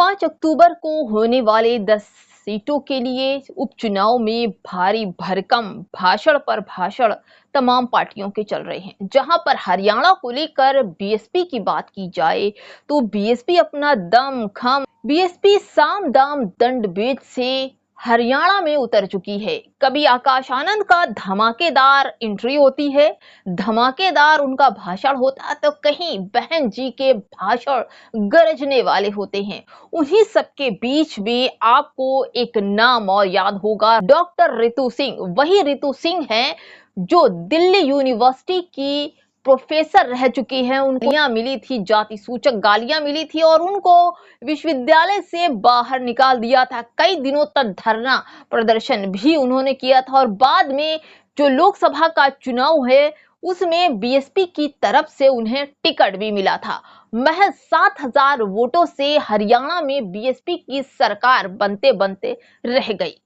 5 अक्टूबर को होने वाले 10 सीटों के लिए उपचुनाव में भारी भरकम भाषण पर भाषण तमाम पार्टियों के चल रहे हैं। जहां पर हरियाणा को लेकर बीएसपी की बात की जाए तो बीएसपी अपना दम खम बीएसपी साम दाम दंड भेद से हरियाणा में उतर चुकी है। कभी आकाश आनंद का धमाकेदार एंट्री होती है, धमाकेदार उनका भाषण होता, तो कहीं बहन जी के भाषण गरजने वाले होते हैं। उन्हीं सबके बीच में आपको एक नाम और याद होगा, डॉक्टर रितु सिंह। वही रितु सिंह हैं जो दिल्ली यूनिवर्सिटी की प्रोफेसर रह चुकी हैं। उनको गालियां मिली थी, जाति सूचक गालियां मिली थी और उनको विश्वविद्यालय से बाहर निकाल दिया था। कई दिनों तक धरना प्रदर्शन भी उन्होंने किया था और बाद में जो लोकसभा का चुनाव है उसमें बीएसपी की तरफ से उन्हें टिकट भी मिला था। महज 7,000 वोटों से हरियाणा में बीएसपी की सरकार बनते बनते रह गई।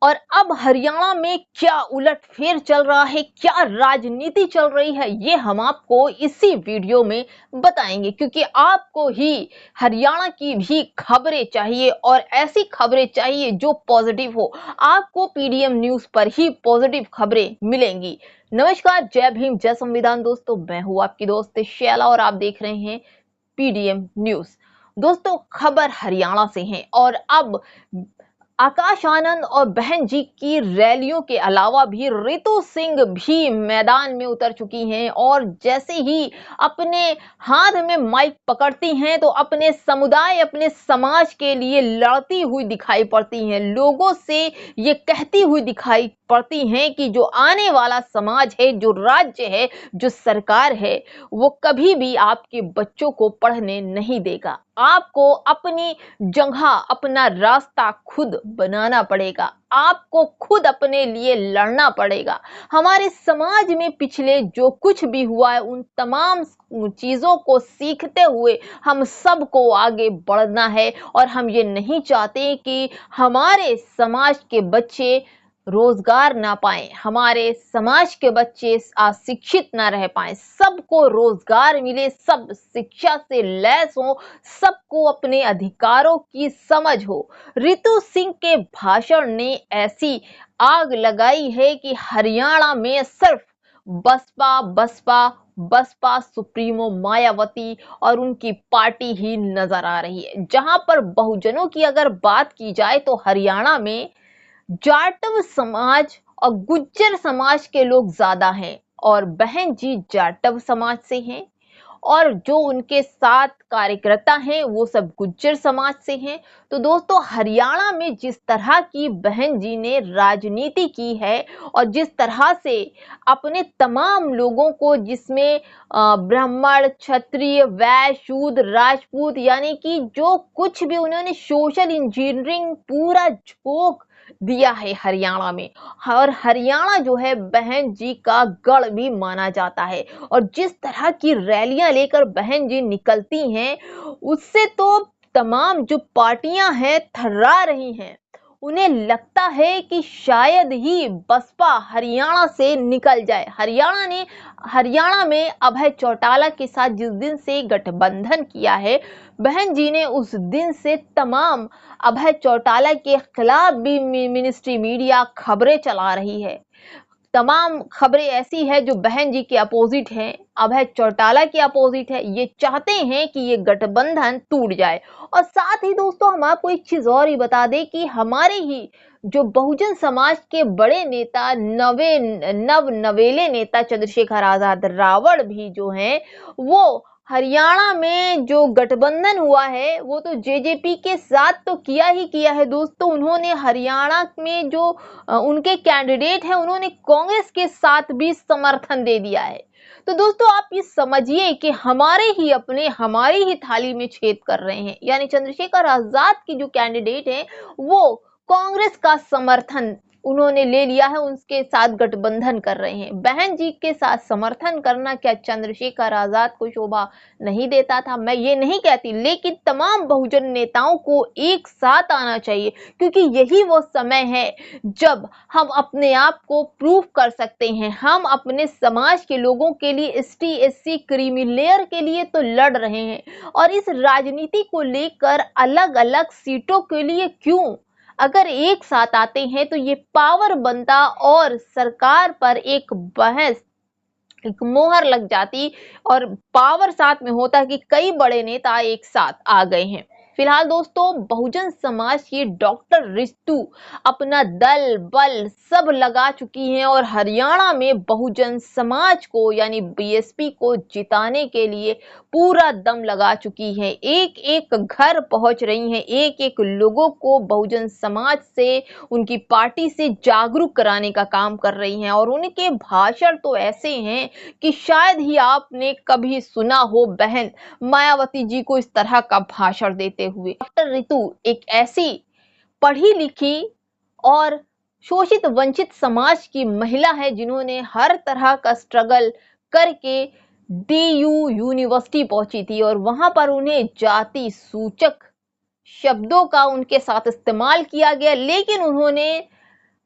और अब हरियाणा में क्या उलटफेर चल रहा है, क्या राजनीति चल रही है, ये हम आपको इसी वीडियो में बताएंगे, क्योंकि आपको ही हरियाणा की भी खबरें चाहिए और ऐसी खबरें चाहिए जो पॉजिटिव हो। आपको पीडीएम न्यूज पर ही पॉजिटिव खबरें मिलेंगी। नमस्कार, जय भीम, जय संविधान। दोस्तों, मैं हूं आपकी दोस्त शैला और आप देख रहे हैं पीडीएम न्यूज। दोस्तों, खबर हरियाणा से है और अब आकाश आनंद और बहन जी की रैलियों के अलावा भी रितु सिंह भी मैदान में उतर चुकी हैं और जैसे ही अपने हाथ में माइक पकड़ती हैं तो अपने समुदाय, अपने समाज के लिए लड़ती हुई दिखाई पड़ती हैं। लोगों से ये कहती हुई दिखाई पड़ती हैं कि जो आने वाला समाज है, जो राज्य है, जो सरकार है, वो कभी भी आपके बच्चों को पढ़ने नहीं देगा। आपको अपनी जगह, अपना रास्ता खुद बनाना पड़ेगा। आपको खुद अपने लिए लड़ना पड़ेगा। हमारे समाज में पिछले जो कुछ भी हुआ है उन तमाम चीजों को सीखते हुए हम सबको आगे बढ़ना है और हम ये नहीं चाहते कि हमारे समाज के बच्चे रोजगार ना पाए, हमारे समाज के बच्चे अशिक्षित ना रह पाए। सबको रोजगार मिले, सब शिक्षा से लैस हो, सबको अपने अधिकारों की समझ हो। रितु सिंह के भाषण ने ऐसी आग लगाई है कि हरियाणा में सिर्फ बसपा बसपा बसपा सुप्रीमो मायावती और उनकी पार्टी ही नजर आ रही है। जहां पर बहुजनों की अगर बात की जाए तो हरियाणा में जाटव समाज और गुज्जर समाज के लोग ज्यादा हैं और बहन जी जाटव समाज से हैं और जो उनके साथ कार्यकर्ता हैं वो सब गुज्जर समाज से हैं। तो दोस्तों, हरियाणा में जिस तरह की बहन जी ने राजनीति की है और जिस तरह से अपने तमाम लोगों को, जिसमें ब्राह्मण, क्षत्रिय, वैश्य, शूद्र, राजपूत, यानी कि जो कुछ भी उन्होंने सोशल इंजीनियरिंग पूरा झोंक दिया है हरियाणा में। और हरियाणा जो है बहन जी का गढ़ भी माना जाता है और जिस तरह की रैलियां लेकर बहन जी निकलती हैं उससे तो तमाम जो पार्टियां हैं थर्रा रही हैं। उन्हें लगता है कि शायद ही बसपा हरियाणा से निकल जाए। हरियाणा में अभय चौटाला के साथ जिस दिन से गठबंधन किया है, बहन जी ने उस दिन से तमाम अभय चौटाला के खिलाफ भी मिनिस्ट्री मीडिया खबरें चला रही है। तमाम खबरें ऐसी है जो बहन जी के अपोजिट हैं, अभय चौटाला के अपोजिट है। ये चाहते हैं कि ये गठबंधन टूट जाए। और साथ ही दोस्तों, हम आपको एक चीज और ही बता दें कि हमारे ही जो बहुजन समाज के बड़े नेता, नवेले नेता चंद्रशेखर आजाद रावण भी जो हैं, वो हरियाणा में जो गठबंधन हुआ है वो तो जेजेपी के साथ तो किया ही किया है दोस्तों। उन्होंने हरियाणा में जो उनके कैंडिडेट हैं उन्होंने कांग्रेस के साथ भी समर्थन दे दिया है। तो दोस्तों, आप ये समझिए कि हमारी ही थाली में छेद कर रहे हैं। यानी चंद्रशेखर आजाद की जो कैंडिडेट हैं वो कांग्रेस का समर्थन उन्होंने ले लिया है, उनके साथ गठबंधन कर रहे हैं। बहन जी के साथ समर्थन करना क्या चंद्रशेखर आजाद को शोभा नहीं देता था? मैं ये नहीं कहती, लेकिन तमाम बहुजन नेताओं को एक साथ आना चाहिए, क्योंकि यही वो समय है जब हम अपने आप को प्रूव कर सकते हैं। हम अपने समाज के लोगों के लिए, एसटी एससी क्रीमी लेयर के लिए तो लड़ रहे हैं, और इस राजनीति को लेकर अलग अलग सीटों के लिए क्यों? अगर एक साथ आते हैं तो ये पावर बनता और सरकार पर एक बहस, एक मोहर लग जाती, और पावर साथ में होता कि कई बड़े नेता एक साथ आ गए हैं। फिलहाल दोस्तों, बहुजन समाज की डॉक्टर रितु अपना दल बल सब लगा चुकी हैं और हरियाणा में बहुजन समाज को यानी बीएसपी को जिताने के लिए पूरा दम लगा चुकी हैं। एक एक घर पहुंच रही हैं, एक एक लोगों को बहुजन समाज से, उनकी पार्टी से जागरूक कराने का काम कर रही हैं। और उनके भाषण तो ऐसे हैं कि शायद ही आपने कभी सुना हो बहन मायावती जी को इस तरह का भाषण देते हुए। डॉक्टर रितु एक ऐसी पढ़ी लिखी और शोषित वंचित समाज की महिला है जिन्होंने हर तरह का स्ट्रगल करके डीयू यूनिवर्सिटी पहुंची थी, और वहां पर उन्हें जाति सूचक शब्दों का उनके साथ इस्तेमाल किया गया, लेकिन उन्होंने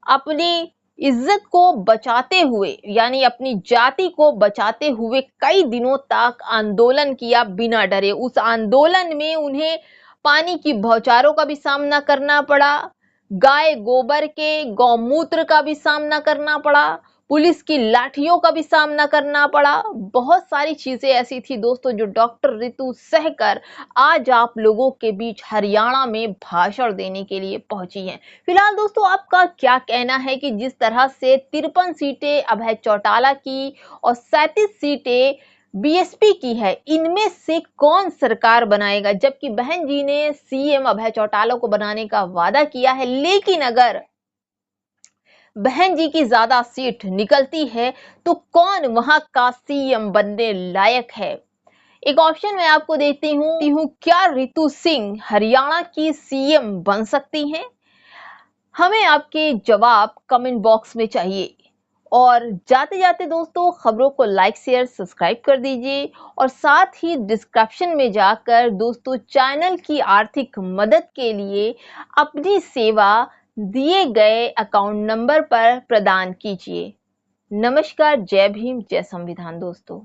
अपनी इज्जत को बचाते हुए यानी अपनी जाति को बचाते हुए कई दिनों तक आंदोलन किया बिना डरे। उस आंदोलन में उन्हें पानी की बौछारों का भी सामना करना पड़ा, गाय गोबर के गौमूत्र का भी सामना करना पड़ा, पुलिस की लाठियों का भी सामना करना पड़ा। बहुत सारी चीजें ऐसी थी दोस्तों जो डॉक्टर रितु सहकर आज आप लोगों के बीच हरियाणा में भाषण देने के लिए पहुंची हैं। फिलहाल दोस्तों, आपका क्या कहना है कि जिस तरह से 53 सीटें अभय चौटाला की और 37 सीटें बीएसपी की है, इनमें से कौन सरकार बनाएगा? जबकि बहन जी ने सीएम अभय चौटाला को बनाने का वादा किया है, लेकिन अगर बहन जी की ज्यादा सीट निकलती है तो कौन वहां का सीएम बनने लायक है? एक ऑप्शन मैं आपको देती हूँ, क्या रितु सिंह हरियाणा की सीएम बन सकती हैं? हमें आपके जवाब कमेंट बॉक्स में चाहिए। और जाते जाते दोस्तों, खबरों को लाइक शेयर सब्सक्राइब कर दीजिए, और साथ ही डिस्क्रिप्शन में जाकर दोस्तों चैनल की आर्थिक मदद के लिए अपनी सेवा दिए गए अकाउंट नंबर पर प्रदान कीजिए। नमस्कार, जय भीम, जय संविधान दोस्तों।